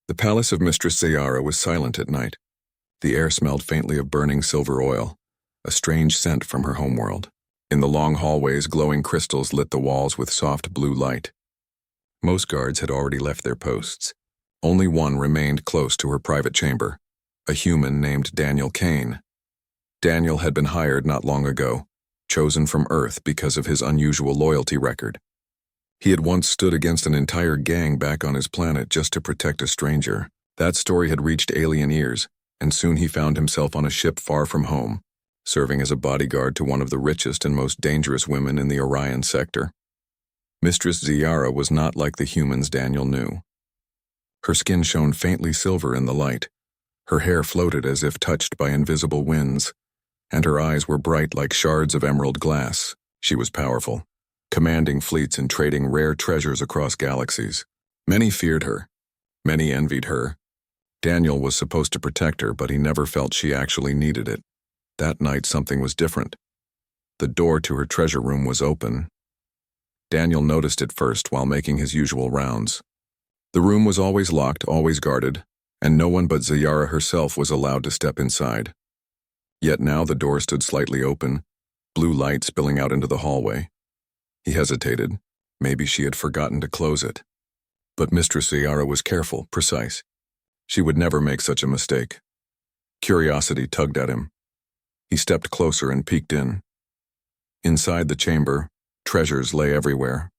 The palace of Mistress Zayara was silent at night. The air smelled faintly of burning silver oil, a strange scent from her homeworld. In the long hallways, glowing crystals lit the walls with soft blue light. Most guards had already left their posts. Only one remained close to her private chamber, a human named Daniel Kane. Daniel had been hired not long ago, chosen from Earth because of his unusual loyalty record. He had once stood against an entire gang back on his planet just to protect a stranger. That story had reached alien ears, and soon he found himself on a ship far from home, serving as a bodyguard to one of the richest and most dangerous women in the Orion sector. Mistress Zayara was not like the humans Daniel knew. Her skin shone faintly silver in the light. Her hair floated as if touched by invisible winds, and her eyes were bright like shards of emerald glass. She was powerful, commanding fleets and trading rare treasures across galaxies. Many feared her. Many envied her. Daniel was supposed to protect her, but he never felt she actually needed it. That night something was different. The door to her treasure room was open. Daniel noticed it first while making his usual rounds. The room was always locked, always guarded, and no one but Zayara herself was allowed to step inside. Yet now the door stood slightly open, blue light spilling out into the hallway. He hesitated. Maybe she had forgotten to close it. But Mistress Zayara was careful, precise. She would never make such a mistake. Curiosity tugged at him. He stepped closer and peeked in. Inside the chamber, treasures lay everywhere.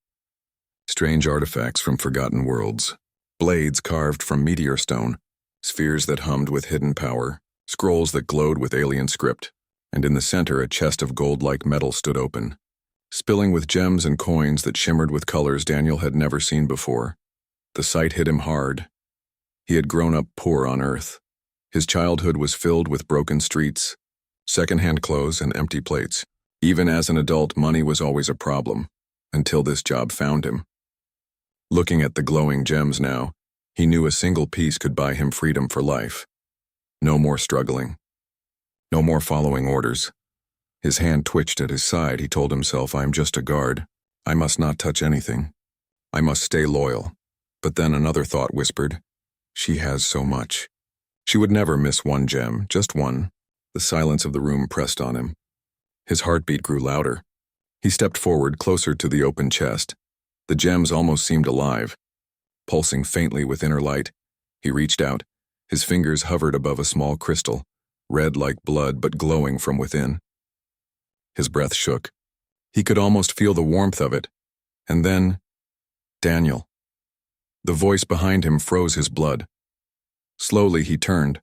Strange artifacts from forgotten worlds, blades carved from meteor stone, spheres that hummed with hidden power, scrolls that glowed with alien script, and in the center a chest of gold-like metal stood open, spilling with gems and coins that shimmered with colors Daniel had never seen before. The sight hit him hard. He had grown up poor on Earth. His childhood was filled with broken streets, second-hand clothes, and empty plates. Even as an adult, money was always a problem, until this job found him. Looking at the glowing gems now, he knew a single piece could buy him freedom for life. No more struggling. No more following orders. His hand twitched at his side. He told himself, "I'm just a guard. I must not touch anything. I must stay loyal." But then another thought whispered, "She has so much." She would never miss one gem, just one. The silence of the room pressed on him. His heartbeat grew louder. He stepped forward, closer to the open chest. The gems almost seemed alive. Pulsing faintly with inner light, he reached out. His fingers hovered above a small crystal, red like blood but glowing from within. His breath shook. He could almost feel the warmth of it. And then, Daniel. The voice behind him froze his blood. Slowly he turned.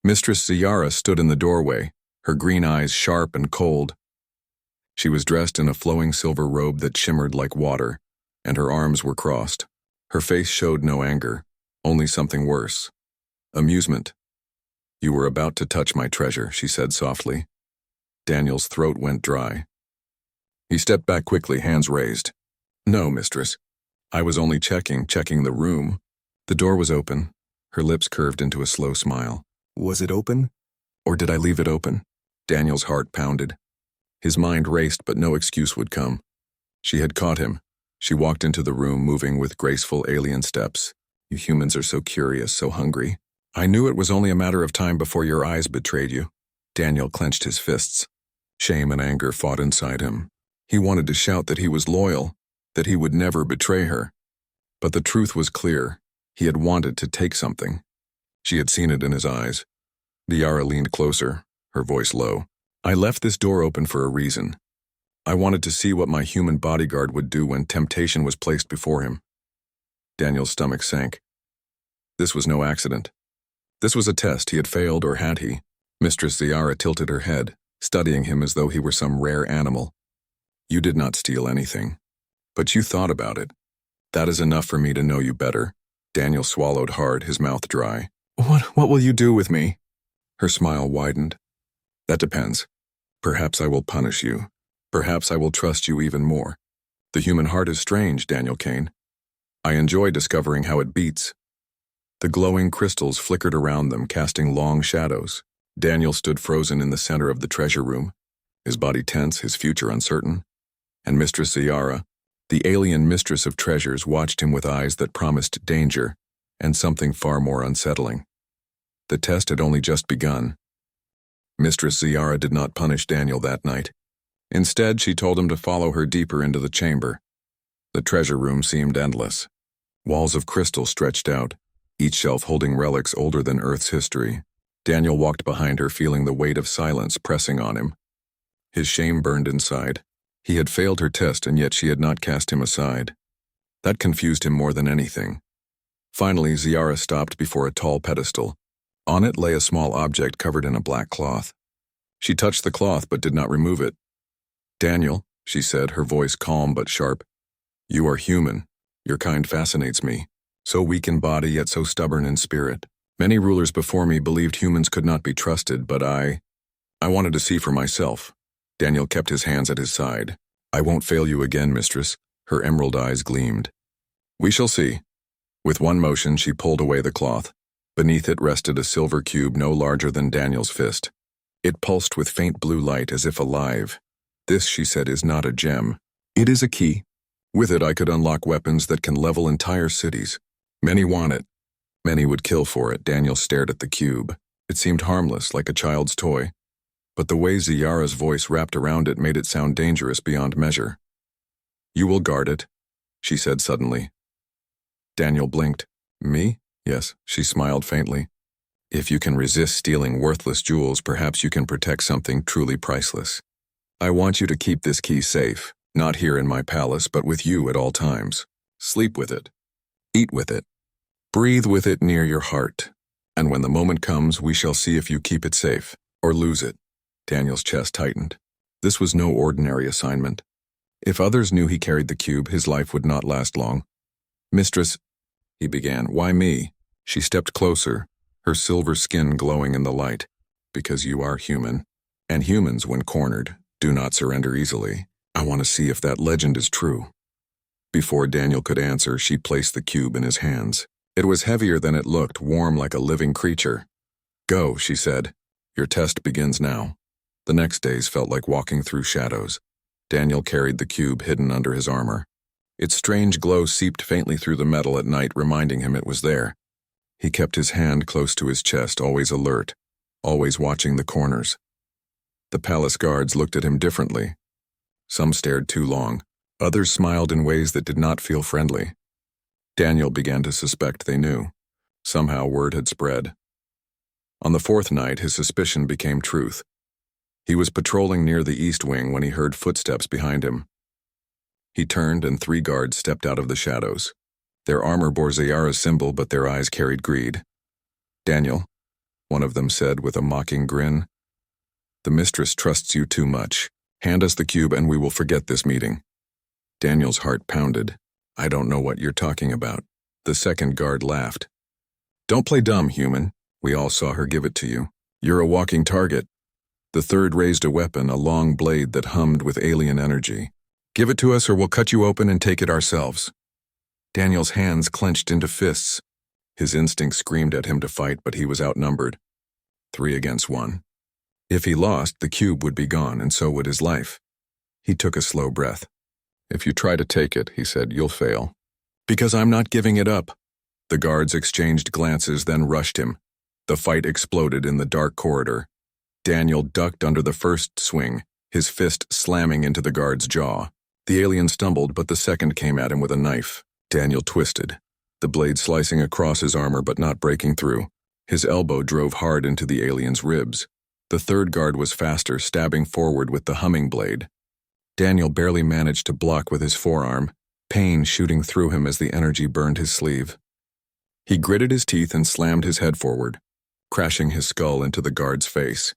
Mistress Zayara stood in the doorway, her green eyes sharp and cold. She was dressed in a flowing silver robe that shimmered like water, and her arms were crossed. Her face showed no anger, only something worse. Amusement. "You were about to touch my treasure," she said softly. Daniel's throat went dry. He stepped back quickly, hands raised. "No, mistress. I was only checking the room." The door was open. Her lips curved into a slow smile. "Was it open? Or did I leave it open?" Daniel's heart pounded. His mind raced, but no excuse would come. She had caught him. She walked into the room, moving with graceful alien steps. "You humans are so curious, so hungry. I knew it was only a matter of time before your eyes betrayed you." Daniel clenched his fists. Shame and anger fought inside him. He wanted to shout that he was loyal, that he would never betray her. But the truth was clear. He had wanted to take something. She had seen it in his eyes. Zayara leaned closer, her voice low. "I left this door open for a reason. I wanted to see what my human bodyguard would do when temptation was placed before him." Daniel's stomach sank. This was no accident. This was a test. He had failed, or had he? Mistress Zayara tilted her head, studying him as though he were some rare animal. "You did not steal anything. But you thought about it. That is enough for me to know you better." Daniel swallowed hard, his mouth dry. What will you do with me?" Her smile widened. "That depends. Perhaps I will punish you. Perhaps I will trust you even more. The human heart is strange, Daniel Kane. I enjoy discovering how it beats." The glowing crystals flickered around them, casting long shadows. Daniel stood frozen in the center of the treasure room, his body tense, his future uncertain. And Mistress Zayara, the alien mistress of treasures, watched him with eyes that promised danger and something far more unsettling. The test had only just begun. Mistress Ziara did not punish Daniel that night. Instead, she told him to follow her deeper into the chamber. The treasure room seemed endless. Walls of crystal stretched out, each shelf holding relics older than Earth's history. Daniel walked behind her, feeling the weight of silence pressing on him. His shame burned inside. He had failed her test, and yet she had not cast him aside. That confused him more than anything. Finally, Ziara stopped before a tall pedestal. On it lay a small object covered in a black cloth. She touched the cloth but did not remove it. "Daniel," she said, her voice calm but sharp, "you are human. Your kind fascinates me. So weak in body, yet so stubborn in spirit. Many rulers before me believed humans could not be trusted, but I wanted to see for myself." Daniel kept his hands at his side. "I won't fail you again, Mistress." Her emerald eyes gleamed. "We shall see." With one motion, she pulled away the cloth. Beneath it rested a silver cube no larger than Daniel's fist. It pulsed with faint blue light as if alive. "This," she said, "is not a gem. It is a key. With it I could unlock weapons that can level entire cities. Many want it. Many would kill for it." Daniel stared at the cube. It seemed harmless, like a child's toy. But the way Ziara's voice wrapped around it made it sound dangerous beyond measure. "You will guard it," she said suddenly. Daniel blinked. "Me?" "Yes," she smiled faintly. "If you can resist stealing worthless jewels, perhaps you can protect something truly priceless. I want you to keep this key safe, not here in my palace, but with you at all times. Sleep with it. Eat with it. Breathe with it near your heart. And when the moment comes, we shall see if you keep it safe, or lose it." Daniel's chest tightened. This was no ordinary assignment. If others knew he carried the cube, his life would not last long. "Mistress," he began. "Why me?" She stepped closer, her silver skin glowing in the light. "Because you are human. And humans, when cornered, do not surrender easily. I want to see if that legend is true." Before Daniel could answer, she placed the cube in his hands. It was heavier than it looked, warm like a living creature. "Go," she said. "Your test begins now." The next days felt like walking through shadows. Daniel carried the cube hidden under his armor. Its strange glow seeped faintly through the metal at night, reminding him it was there. He kept his hand close to his chest, always alert, always watching the corners. The palace guards looked at him differently. Some stared too long. Others smiled in ways that did not feel friendly. Daniel began to suspect they knew. Somehow word had spread. On the fourth night, his suspicion became truth. He was patrolling near the east wing when he heard footsteps behind him. He turned, and 3 guards stepped out of the shadows. Their armor bore Ziara's symbol, but their eyes carried greed. "Daniel," one of them said with a mocking grin, "the Mistress trusts you too much. Hand us the cube and we will forget this meeting." Daniel's heart pounded. "I don't know what you're talking about." The second guard laughed. "Don't play dumb, human. We all saw her give it to you. You're a walking target." The third raised a weapon, a long blade that hummed with alien energy. "Give it to us or we'll cut you open and take it ourselves." Daniel's hands clenched into fists. His instinct screamed at him to fight, but he was outnumbered. 3 against 1. If he lost, the cube would be gone, and so would his life. He took a slow breath. "If you try to take it," he said, "you'll fail." "Because I'm not giving it up." The guards exchanged glances, then rushed him. The fight exploded in the dark corridor. Daniel ducked under the first swing, his fist slamming into the guard's jaw. The alien stumbled, but the second came at him with a knife. Daniel twisted, the blade slicing across his armor but not breaking through. His elbow drove hard into the alien's ribs. The third guard was faster, stabbing forward with the humming blade. Daniel barely managed to block with his forearm, pain shooting through him as the energy burned his sleeve. He gritted his teeth and slammed his head forward, crashing his skull into the guard's face.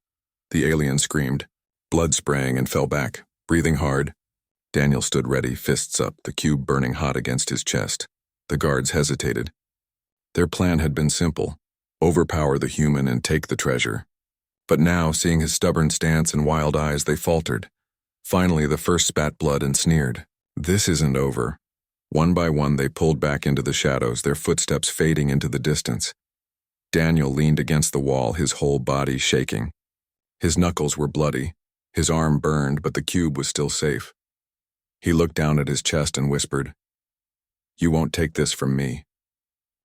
The alien screamed, blood spraying, and fell back, breathing hard. Daniel stood ready, fists up, the cube burning hot against his chest. The guards hesitated. Their plan had been simple: overpower the human and take the treasure. But now, seeing his stubborn stance and wild eyes, they faltered. Finally, the first spat blood and sneered. "This isn't over." One by one, they pulled back into the shadows, their footsteps fading into the distance. Daniel leaned against the wall, his whole body shaking. His knuckles were bloody, his arm burned, but the cube was still safe. He looked down at his chest and whispered, "You won't take this from me."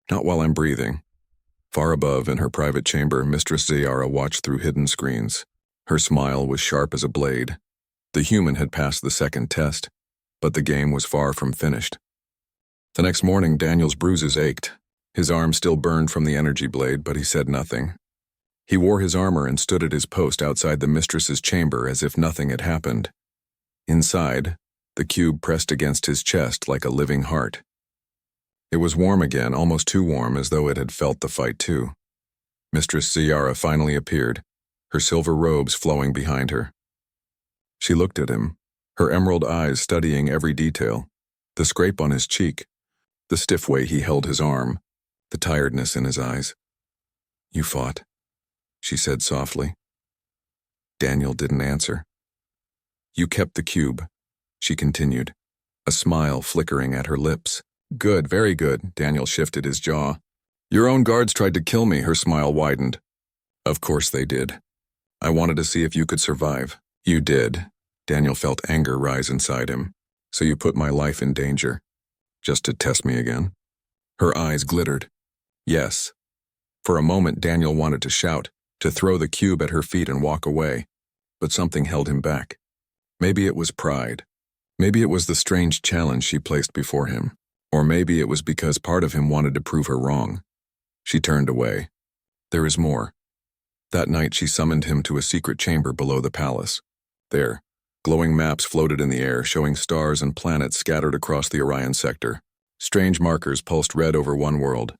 Not while I'm breathing. Far above, in her private chamber, Mistress Zayara watched through hidden screens. Her smile was sharp as a blade. The human had passed the second test, but the game was far from finished. The next morning, Daniel's bruises ached. His arm still burned from the energy blade, but he said nothing. He wore his armor and stood at his post outside the mistress's chamber as if nothing had happened. Inside, the cube pressed against his chest like a living heart. It was warm again, almost too warm, as though it had felt the fight too. Mistress Zayara finally appeared, her silver robes flowing behind her. She looked at him, her emerald eyes studying every detail, the scrape on his cheek, the stiff way he held his arm, the tiredness in his eyes. "You fought," she said softly. Daniel didn't answer. "You kept the cube," she continued, a smile flickering at her lips. "Good, very good," Daniel shifted his jaw. "Your own guards tried to kill me," her smile widened. "Of course they did. I wanted to see if you could survive." "You did." Daniel felt anger rise inside him. "So you put my life in danger, just to test me again?" Her eyes glittered. "Yes." For a moment, Daniel wanted to shout, to throw the cube at her feet and walk away, but something held him back. Maybe it was pride. Maybe it was the strange challenge she placed before him. Or maybe it was because part of him wanted to prove her wrong. She turned away. There is more. That night she summoned him to a secret chamber below the palace. There, glowing maps floated in the air, showing stars and planets scattered across the Orion sector. Strange markers pulsed red over one world,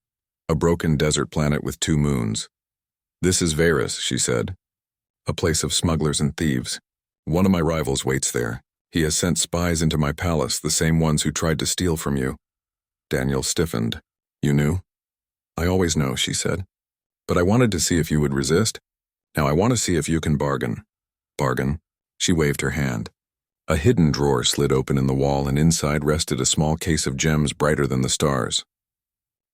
a broken desert planet with 2 moons. "This is Varus," she said. "A place of smugglers and thieves. One of my rivals waits there. He has sent spies into my palace, the same ones who tried to steal from you." Daniel stiffened. "You knew?" "I always know," she said. "But I wanted to see if you would resist. Now I want to see if you can bargain." "Bargain?" She waved her hand. A hidden drawer slid open in the wall, and inside rested a small case of gems brighter than the stars.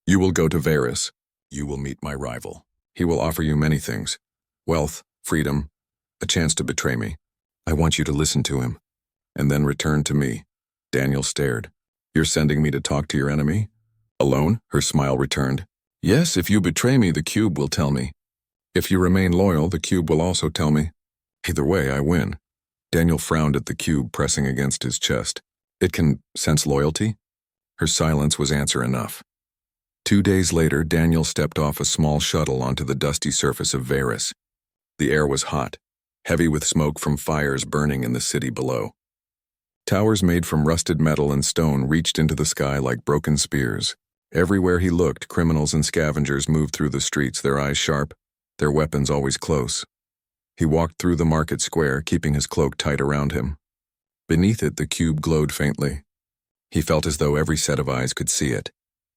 "You will go to Varus. You will meet my rival. He will offer you many things. Wealth, freedom, a chance to betray me. I want you to listen to him, and then return to me." Daniel stared. "You're sending me to talk to your enemy? Alone?" Her smile returned. "Yes, if you betray me, the cube will tell me. If you remain loyal, the cube will also tell me. Either way, I win." Daniel frowned at the cube pressing against his chest. "It can sense loyalty?" Her silence was answer enough. 2 days later, Daniel stepped off a small shuttle onto the dusty surface of Varus. The air was hot, heavy with smoke from fires burning in the city below. Towers made from rusted metal and stone reached into the sky like broken spears. Everywhere he looked, criminals and scavengers moved through the streets, their eyes sharp, their weapons always close. He walked through the market square, keeping his cloak tight around him. Beneath it, the cube glowed faintly. He felt as though every set of eyes could see it.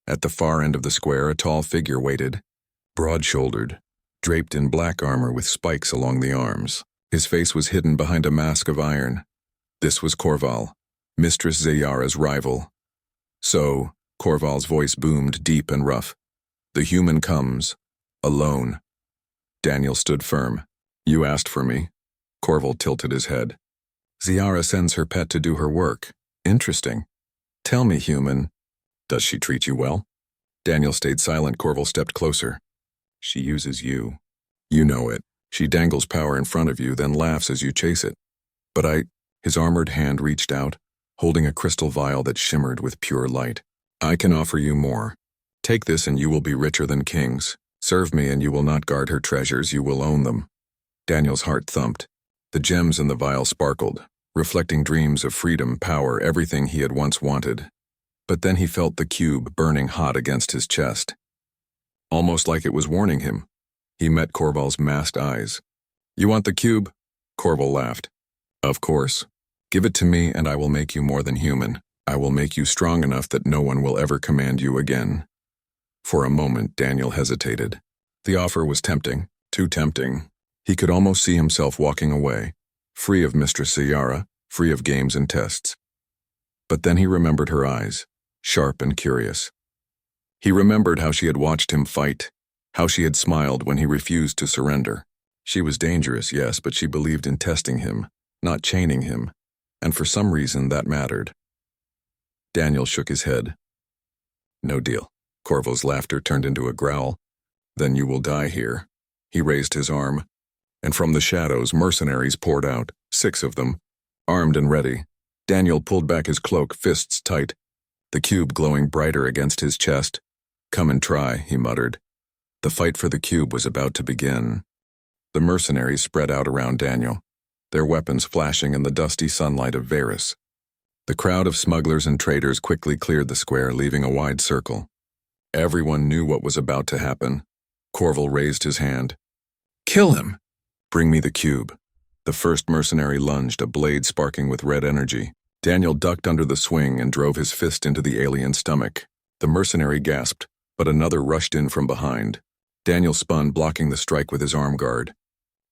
At the far end of the square, a tall figure waited, broad-shouldered, draped in black armor with spikes along the arms. His face was hidden behind a mask of iron. This was Corval, Mistress Zayara's rival. "So," Corval's voice boomed deep and rough, "the human comes, alone." Daniel stood firm. "You asked for me." Corval tilted his head. "Zayara sends her pet to do her work. Interesting. Tell me, human, does she treat you well?" Daniel stayed silent. Corval stepped closer. "She uses you. You know it. She dangles power in front of you, then laughs as you chase it. But His armored hand reached out, holding a crystal vial that shimmered with pure light. "I can offer you more. Take this and you will be richer than kings. Serve me and you will not guard her treasures, you will own them." Daniel's heart thumped. The gems in the vial sparkled, reflecting dreams of freedom, power, everything he had once wanted. But then he felt the cube burning hot against his chest. Almost like it was warning him. He met Corval's masked eyes. "You want the cube?" Corval laughed. "Of course. Give it to me and I will make you more than human. I will make you strong enough that no one will ever command you again." For a moment, Daniel hesitated. The offer was tempting, too tempting. He could almost see himself walking away, free of Mistress Zayara, free of games and tests. But then he remembered her eyes, sharp and curious. He remembered how she had watched him fight, how she had smiled when he refused to surrender. She was dangerous, yes, but she believed in testing him, not chaining him, and for some reason that mattered. Daniel shook his head. "No deal." Corval's laughter turned into a growl. Then you will die here. He raised his arm, and from the shadows mercenaries poured out, 6 of them, armed and ready. Daniel pulled back his cloak, fists tight, the cube glowing brighter against his chest. Come and try, he muttered. The fight for the cube was about to begin. The mercenaries spread out around Daniel, their weapons flashing in the dusty sunlight of Varys. The crowd of smugglers and traders quickly cleared the square, leaving a wide circle. Everyone knew what was about to happen. Corval raised his hand. Kill him! Bring me the cube. The first mercenary lunged, a blade sparking with red energy. Daniel ducked under the swing and drove his fist into the alien's stomach. The mercenary gasped, but another rushed in from behind. Daniel spun, blocking the strike with his arm guard,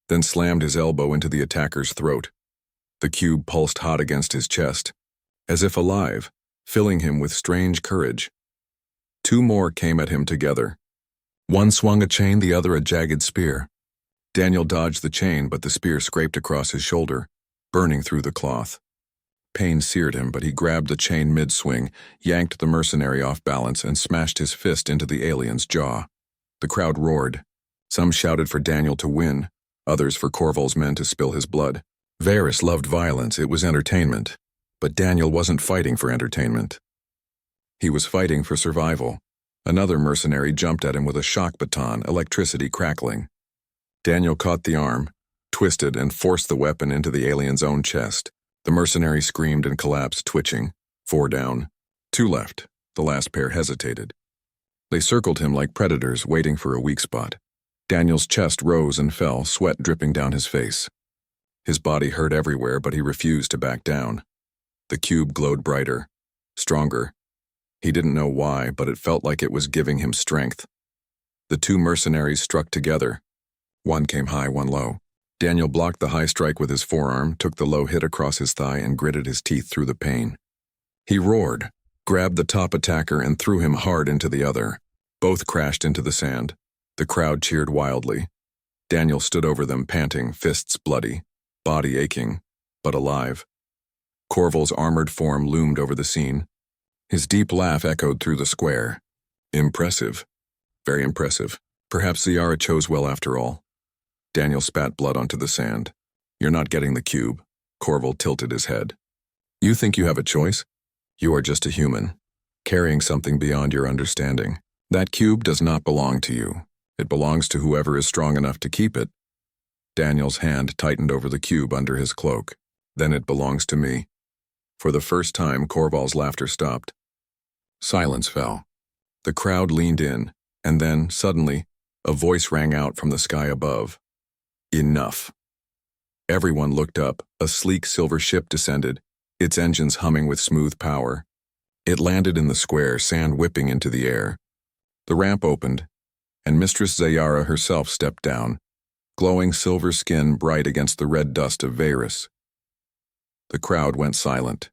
then slammed his elbow into the attacker's throat. The cube pulsed hot against his chest, as if alive, filling him with strange courage. 2 more came at him together. One swung a chain, the other a jagged spear. Daniel dodged the chain, but the spear scraped across his shoulder, burning through the cloth. Pain seared him, but he grabbed the chain mid-swing, yanked the mercenary off balance, and smashed his fist into the alien's jaw. The crowd roared. Some shouted for Daniel to win, others for Corval's men to spill his blood. Varys loved violence, it was entertainment. But Daniel wasn't fighting for entertainment. He was fighting for survival. Another mercenary jumped at him with a shock baton, electricity crackling. Daniel caught the arm, twisted, and forced the weapon into the alien's own chest. The mercenary screamed and collapsed, twitching. 4 down. 2 left. The last pair hesitated. They circled him like predators, waiting for a weak spot. Daniel's chest rose and fell, sweat dripping down his face. His body hurt everywhere, but he refused to back down. The cube glowed brighter, stronger. He didn't know why, but it felt like it was giving him strength. The 2 mercenaries struck together. One came high, one low. Daniel blocked the high strike with his forearm, took the low hit across his thigh, and gritted his teeth through the pain. He roared, grabbed the top attacker, and threw him hard into the other. Both crashed into the sand. The crowd cheered wildly. Daniel stood over them, panting, fists bloody, body aching, but alive. Corval's armored form loomed over the scene. His deep laugh echoed through the square. Impressive. Very impressive. Perhaps Ziara chose well after all. Daniel spat blood onto the sand. You're not getting the cube. Corval tilted his head. You think you have a choice? You are just a human, carrying something beyond your understanding. That cube does not belong to you. It belongs to whoever is strong enough to keep it. Daniel's hand tightened over the cube under his cloak. Then it belongs to me. For the first time, Corval's laughter stopped. Silence fell. The crowd leaned in, and then, suddenly, a voice rang out from the sky above. Enough. Everyone looked up. A sleek silver ship descended, its engines humming with smooth power. It landed in the square, sand whipping into the air. The ramp opened, and Mistress Ziara herself stepped down, glowing silver skin bright against the red dust of Varys. The crowd went silent.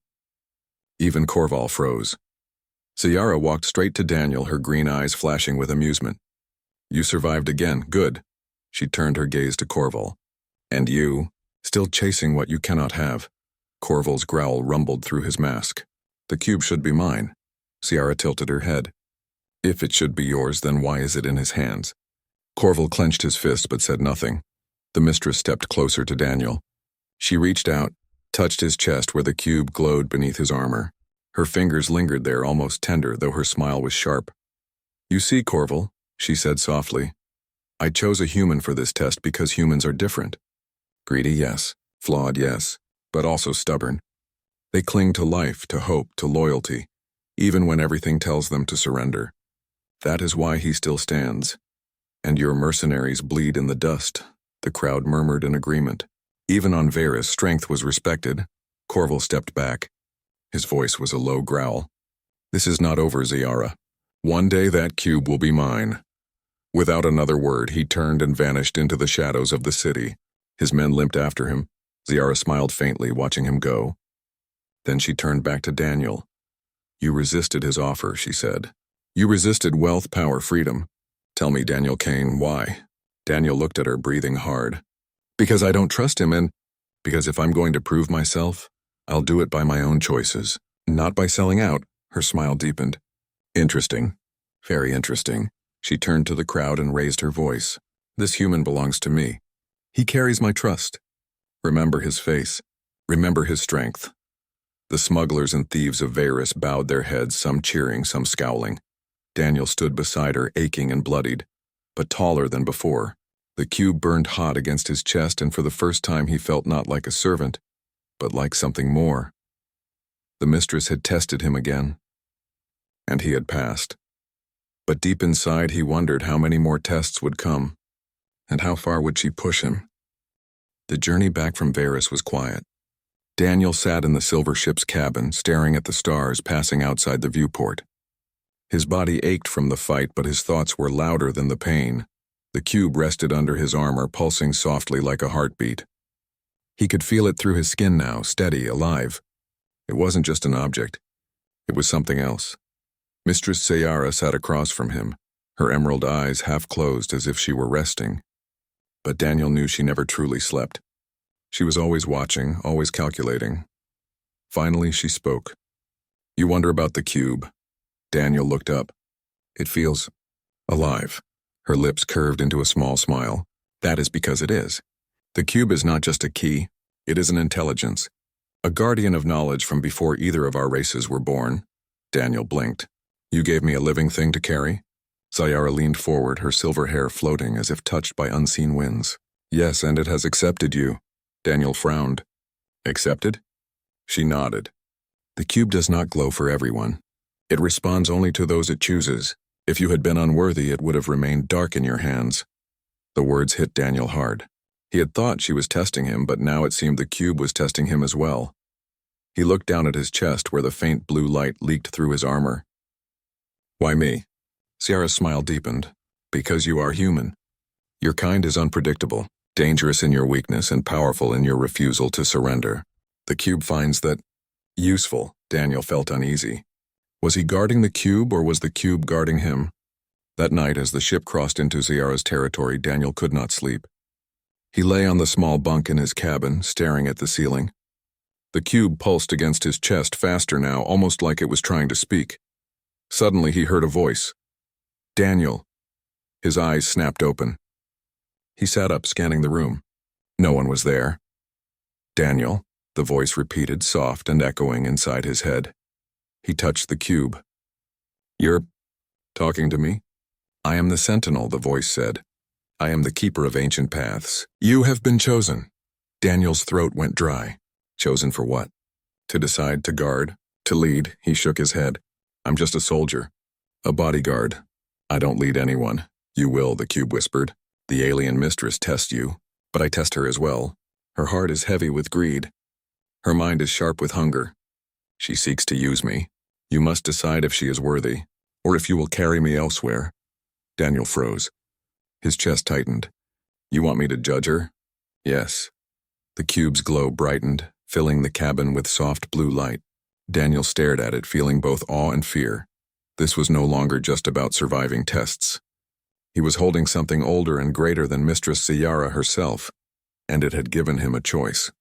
Even Corval froze. Ziara walked straight to Daniel, her green eyes flashing with amusement. You survived again, good. She turned her gaze to Corval. And you, still chasing what you cannot have. Corval's growl rumbled through his mask. The cube should be mine. Ziara tilted her head. If it should be yours, then why is it in his hands? Corval clenched his fist but said nothing. The mistress stepped closer to Daniel. She reached out, touched his chest where the cube glowed beneath his armor. Her fingers lingered there, almost tender, though her smile was sharp. You see, Corval, she said softly, I chose a human for this test because humans are different. Greedy, yes. Flawed, yes. But also stubborn. They cling to life, to hope, to loyalty, even when everything tells them to surrender. That is why he still stands. And your mercenaries bleed in the dust, the crowd murmured in agreement. Even on Varys, strength was respected. Corval stepped back. His voice was a low growl. This is not over, Ziara. One day that cube will be mine. Without another word, he turned and vanished into the shadows of the city. His men limped after him. Ziara smiled faintly, watching him go. Then she turned back to Daniel. You resisted his offer, she said. You resisted wealth, power, freedom. Tell me, Daniel Kane, why? Daniel looked at her, breathing hard. Because I don't trust him, and because if I'm going to prove myself, I'll do it by my own choices, not by selling out. Her smile deepened. Interesting. Very interesting. She turned to the crowd and raised her voice. This human belongs to me. He carries my trust. Remember his face. Remember his strength. The smugglers and thieves of Varys bowed their heads, some cheering, some scowling. Daniel stood beside her, aching and bloodied, but taller than before. The cube burned hot against his chest, and for the first time he felt not like a servant, but like something more. The mistress had tested him again, and he had passed. But deep inside he wondered how many more tests would come, and how far would she push him. The journey back from Varys was quiet. Daniel sat in the silver ship's cabin, staring at the stars passing outside the viewport. His body ached from the fight, but his thoughts were louder than the pain. The cube rested under his armor, pulsing softly like a heartbeat. He could feel it through his skin now, steady, alive. It wasn't just an object. It was something else. Mistress Sayara sat across from him, her emerald eyes half closed as if she were resting. But Daniel knew she never truly slept. She was always watching, always calculating. Finally, she spoke. You wonder about the cube. Daniel looked up. It feels alive. Her lips curved into a small smile. That is because it is. The cube is not just a key. It is an intelligence. A guardian of knowledge from before either of our races were born. Daniel blinked. You gave me a living thing to carry? Sayara leaned forward, her silver hair floating as if touched by unseen winds. Yes, and it has accepted you. Daniel frowned. Accepted? She nodded. The cube does not glow for everyone. It responds only to those it chooses. If you had been unworthy, it would have remained dark in your hands. The words hit Daniel hard. He had thought she was testing him, but now it seemed the cube was testing him as well. He looked down at his chest where the faint blue light leaked through his armor. Why me? Ciara's smile deepened. Because you are human. Your kind is unpredictable, dangerous in your weakness and powerful in your refusal to surrender. The cube finds that useful. Daniel felt uneasy. Was he guarding the cube, or was the cube guarding him? That night, as the ship crossed into Ciara's territory, Daniel could not sleep. He lay on the small bunk in his cabin, staring at the ceiling. The cube pulsed against his chest faster now, almost like it was trying to speak. Suddenly he heard a voice. Daniel. His eyes snapped open. He sat up, scanning the room. No one was there. Daniel, the voice repeated, soft and echoing inside his head. He touched the cube. You're talking to me? I am the sentinel, the voice said. I am the keeper of ancient paths. You have been chosen. Daniel's throat went dry. Chosen for what? To decide, to guard, to lead. He shook his head. I'm just a soldier. A bodyguard. I don't lead anyone. You will, the cube whispered. The alien mistress tests you, but I test her as well. Her heart is heavy with greed. Her mind is sharp with hunger. She seeks to use me. You must decide if she is worthy, or if you will carry me elsewhere. Daniel froze. His chest tightened. You want me to judge her? Yes. The cube's glow brightened, filling the cabin with soft blue light. Daniel stared at it, feeling both awe and fear. This was no longer just about surviving tests. He was holding something older and greater than Mistress Ciara herself, and it had given him a choice.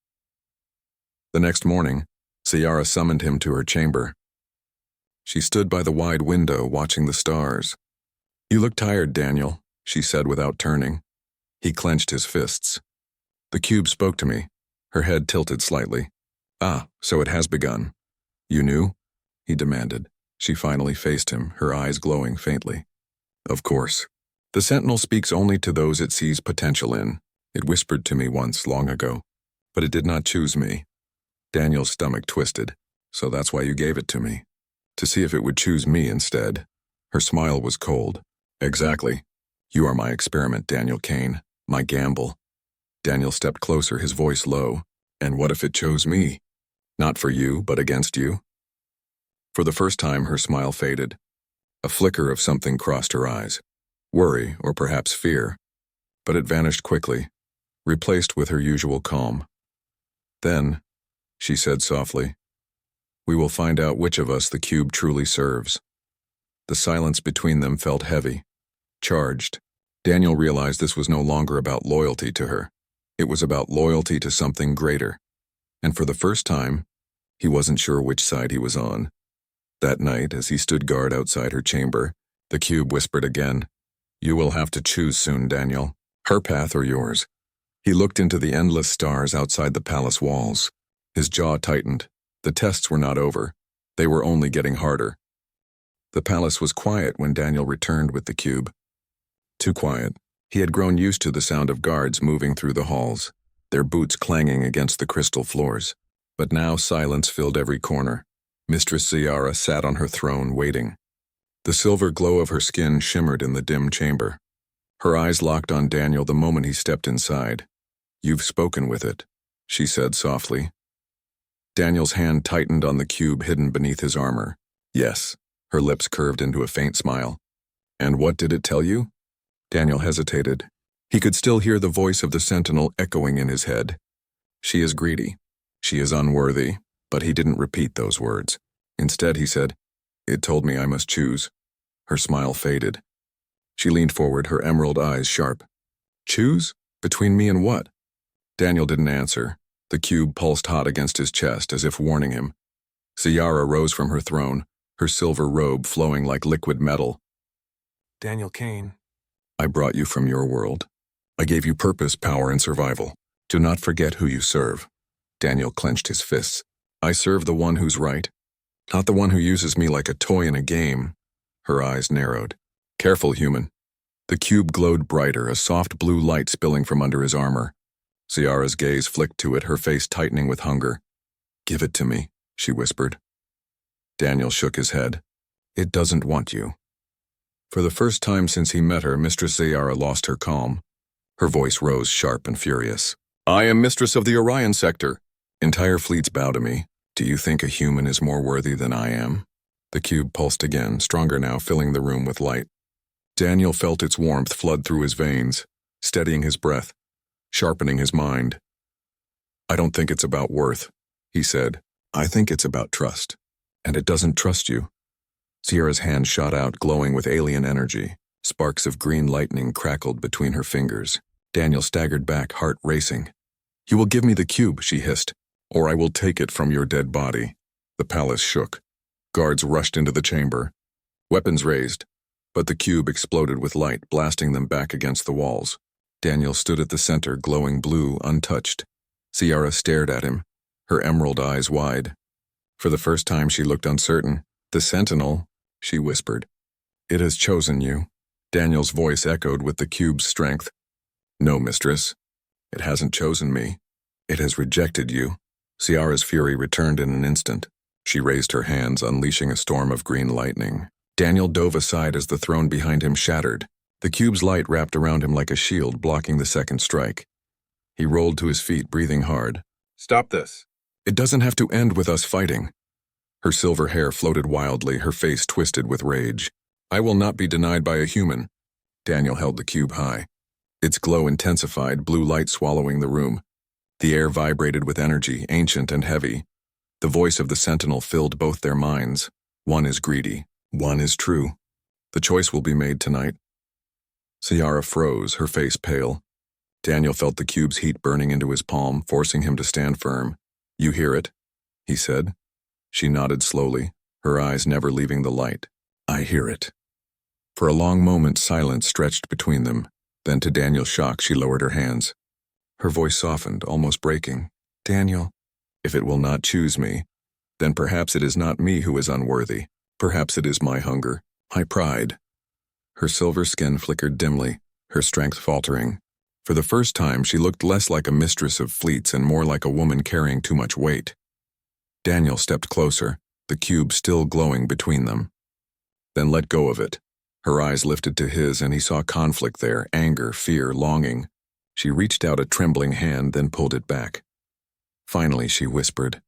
The next morning, Ciara summoned him to her chamber. She stood by the wide window, watching the stars. You look tired, Daniel, she said without turning. He clenched his fists. The cube spoke to me. Her head tilted slightly. Ah, so it has begun. You knew? He demanded. She finally faced him, her eyes glowing faintly. Of course. The sentinel speaks only to those it sees potential in. It whispered to me once, long ago. But it did not choose me. Daniel's stomach twisted. So that's why you gave it to me. To see if it would choose me instead. Her smile was cold. Exactly. You are my experiment, Daniel Kane. My gamble. Daniel stepped closer, his voice low. And what if it chose me? Not for you, but against you? For the first time, her smile faded. A flicker of something crossed her eyes. Worry, or perhaps fear. But it vanished quickly, replaced with her usual calm. Then, she said softly, we will find out which of us the cube truly serves. The silence between them felt heavy, charged. Daniel realized this was no longer about loyalty to her. It was about loyalty to something greater. And for the first time, he wasn't sure which side he was on. That night, as he stood guard outside her chamber, The cube whispered again. You will have to choose soon, Daniel. Her path or yours. He looked into the endless stars outside the palace walls. His jaw tightened. The tests were not over. They were only getting harder. The palace was quiet when Daniel returned with the cube. Too quiet. He had grown used to the sound of guards moving through the halls, their boots clanging against the crystal floors. But now silence filled every corner. Mistress Ciara sat on her throne, waiting. The silver glow of her skin shimmered in the dim chamber. Her eyes locked on Daniel the moment he stepped inside. You've spoken with it, she said softly. Daniel's hand tightened on the cube hidden beneath his armor. Yes, her lips curved into a faint smile. And what did it tell you? Daniel hesitated. He could still hear the voice of the sentinel echoing in his head. She is greedy. She is unworthy, but he didn't repeat those words. Instead, he said, It told me I must choose. Her smile faded. She leaned forward, her emerald eyes sharp. Choose? Between me and what? Daniel didn't answer. The cube pulsed hot against his chest, as if warning him. Ciara rose from her throne, her silver robe flowing like liquid metal. Daniel Kane. I brought you from your world. I gave you purpose, power, and survival. Do not forget who you serve. Daniel clenched his fists. I serve the one who's right, not the one who uses me like a toy in a game. Her eyes narrowed. Careful, human. The cube glowed brighter, a soft blue light spilling from under his armor. Ciara's gaze flicked to it, her face tightening with hunger. Give it to me, she whispered. Daniel shook his head. It doesn't want you. For the first time since he met her, Mistress Ciara lost her calm. Her voice rose sharp and furious. I am Mistress of the Orion Sector. Entire fleets bow to me. Do you think a human is more worthy than I am? The cube pulsed again, stronger now, filling the room with light. Daniel felt its warmth flood through his veins, steadying his breath, sharpening his mind. I don't think it's about worth, he said. I think it's about trust. And it doesn't trust you. Ciara's hand shot out, glowing with alien energy. Sparks of green lightning crackled between her fingers. Daniel staggered back, heart racing. You will give me the cube, she hissed, or I will take it from your dead body. The palace shook. Guards rushed into the chamber. Weapons raised, but the cube exploded with light, blasting them back against the walls. Daniel stood at the center, glowing blue, untouched. Ciara stared at him, her emerald eyes wide. For the first time she looked uncertain. The sentinel, she whispered. It has chosen you. Daniel's voice echoed with the cube's strength. No, mistress. It hasn't chosen me. It has rejected you. Ciara's fury returned in an instant. She raised her hands, unleashing a storm of green lightning. Daniel dove aside as the throne behind him shattered. The cube's light wrapped around him like a shield, blocking the second strike. He rolled to his feet, breathing hard. Stop this. It doesn't have to end with us fighting. Her silver hair floated wildly, her face twisted with rage. I will not be denied by a human. Daniel held the cube high. Its glow intensified, blue light swallowing the room. The air vibrated with energy, ancient and heavy. The voice of the sentinel filled both their minds. One is greedy, one is true. The choice will be made tonight. Ciara froze, her face pale. Daniel felt the cube's heat burning into his palm, forcing him to stand firm. You hear it? He said. She nodded slowly, her eyes never leaving the light. I hear it. For a long moment, silence stretched between them. Then, to Daniel's shock, she lowered her hands. Her voice softened, almost breaking. Daniel, if it will not choose me, then perhaps it is not me who is unworthy. Perhaps it is my hunger, my pride. Her silver skin flickered dimly, her strength faltering. For the first time, she looked less like a mistress of fleets and more like a woman carrying too much weight. Daniel stepped closer, the cube still glowing between them. Then let go of it. Her eyes lifted to his, and he saw conflict there, anger, fear, longing. She reached out a trembling hand, then pulled it back. Finally, she whispered,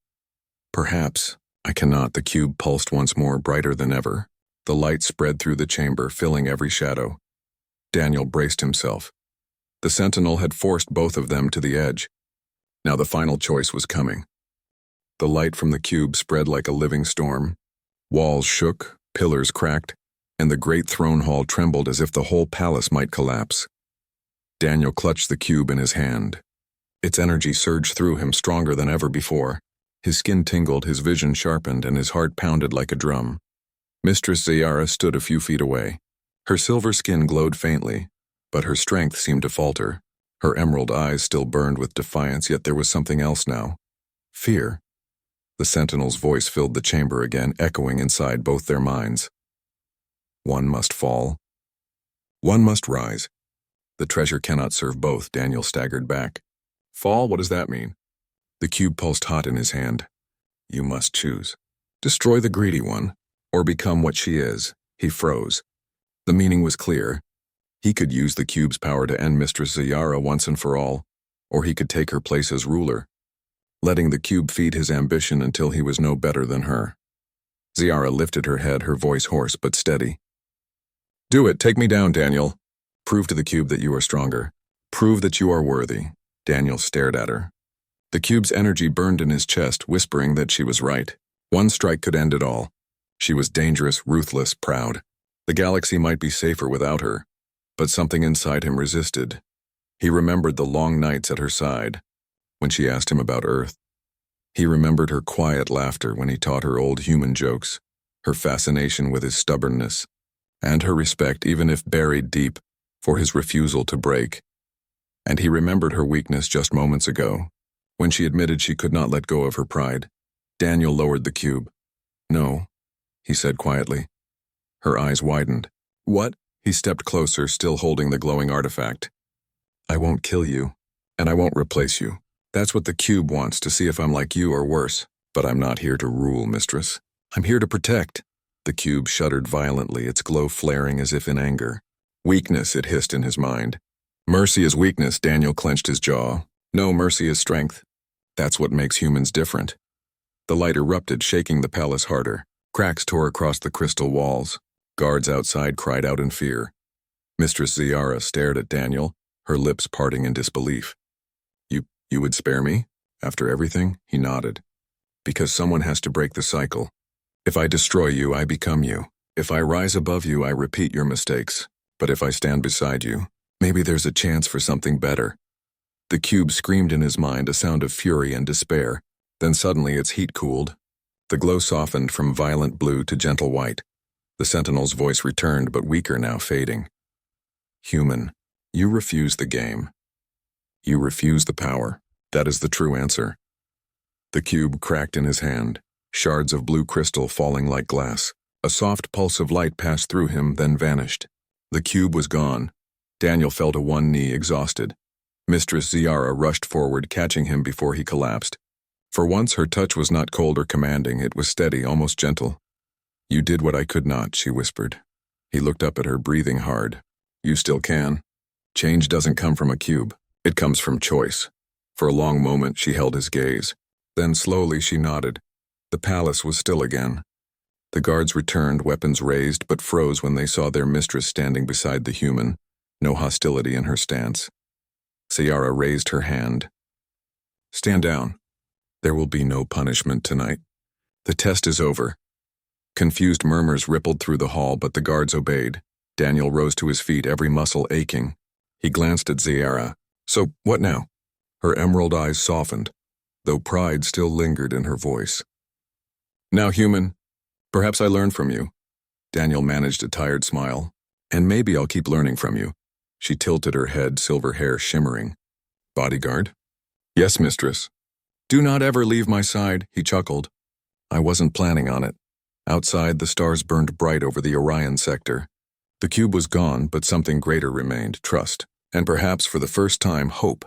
Perhaps. I cannot. The cube pulsed once more, brighter than ever. The light spread through the chamber, filling every shadow. Daniel braced himself. The sentinel had forced both of them to the edge. Now the final choice was coming. The light from the cube spread like a living storm. Walls shook, pillars cracked, and the great throne hall trembled as if the whole palace might collapse. Daniel clutched the cube in his hand. Its energy surged through him, stronger than ever before. His skin tingled, his vision sharpened, and his heart pounded like a drum. Mistress Ciara stood a few feet away, Her silver skin glowed faintly, but her strength seemed to falter. Her emerald eyes still burned with defiance, yet there was something else now. Fear. The sentinel's voice filled the chamber again, echoing inside both their minds. One must fall. One must rise. The treasure cannot serve both, Daniel staggered back. Fall? What does that mean? The cube pulsed hot in his hand. You must choose. Destroy the greedy one, or become what she is. He froze. The meaning was clear. He could use the cube's power to end Mistress Ziyara once and for all, or he could take her place as ruler, letting the cube feed his ambition until he was no better than her. Ziyara lifted her head, her voice hoarse but steady. Do it, take me down, Daniel. Prove to the cube that you are stronger. Prove that you are worthy. Daniel stared at her. The cube's energy burned in his chest, whispering that she was right. One strike could end it all. She was dangerous, ruthless, proud. The galaxy might be safer without her, but something inside him resisted. He remembered the long nights at her side, when she asked him about Earth. He remembered her quiet laughter when he taught her old human jokes, her fascination with his stubbornness, and her respect, even if buried deep, for his refusal to break. And he remembered her weakness just moments ago, when she admitted she could not let go of her pride. Daniel lowered the cube. No, he said quietly. Her eyes widened. What? He stepped closer, still holding the glowing artifact. I won't kill you, and I won't replace you. That's what the cube wants, to see if I'm like you or worse. But I'm not here to rule, Mistress. I'm here to protect. The cube shuddered violently, its glow flaring as if in anger. Weakness, it hissed in his mind. Mercy is weakness, Daniel clenched his jaw. No, mercy is strength. That's what makes humans different. The light erupted, shaking the palace harder. Cracks tore across the crystal walls. Guards outside cried out in fear. Mistress Ziyara stared at Daniel, her lips parting in disbelief. You would spare me? After everything? He nodded. Because someone has to break the cycle. If I destroy you, I become you. If I rise above you, I repeat your mistakes. But if I stand beside you, maybe there's a chance for something better. The cube screamed in his mind, a sound of fury and despair. Then suddenly its heat cooled. The glow softened from violent blue to gentle white. The sentinel's voice returned, but weaker now, fading. Human, you refuse the game. You refuse the power. That is the true answer. The cube cracked in his hand, shards of blue crystal falling like glass. A soft pulse of light passed through him, then vanished. The cube was gone. Daniel fell to one knee, exhausted. Mistress Ziyara rushed forward, catching him before he collapsed. For once, her touch was not cold or commanding. It was steady, almost gentle. You did what I could not, she whispered. He looked up at her, breathing hard. You still can. Change doesn't come from a cube. It comes from choice. For a long moment, she held his gaze. Then slowly she nodded. The palace was still again. The guards returned, weapons raised, but froze when they saw their mistress standing beside the human. No hostility in her stance. Ziyara raised her hand. Stand down. There will be no punishment tonight. The test is over. Confused murmurs rippled through the hall, but the guards obeyed. Daniel rose to his feet, every muscle aching. He glanced at Ziyara. So, what now? Her emerald eyes softened, though pride still lingered in her voice. Now, human, perhaps I learned from you. Daniel managed a tired smile. And maybe I'll keep learning from you. She tilted her head, silver hair shimmering. Bodyguard? Yes, mistress. Do not ever leave my side, he chuckled. I wasn't planning on it. Outside, the stars burned bright over the Orion sector. The cube was gone, but something greater remained, trust, and perhaps for the first time, hope.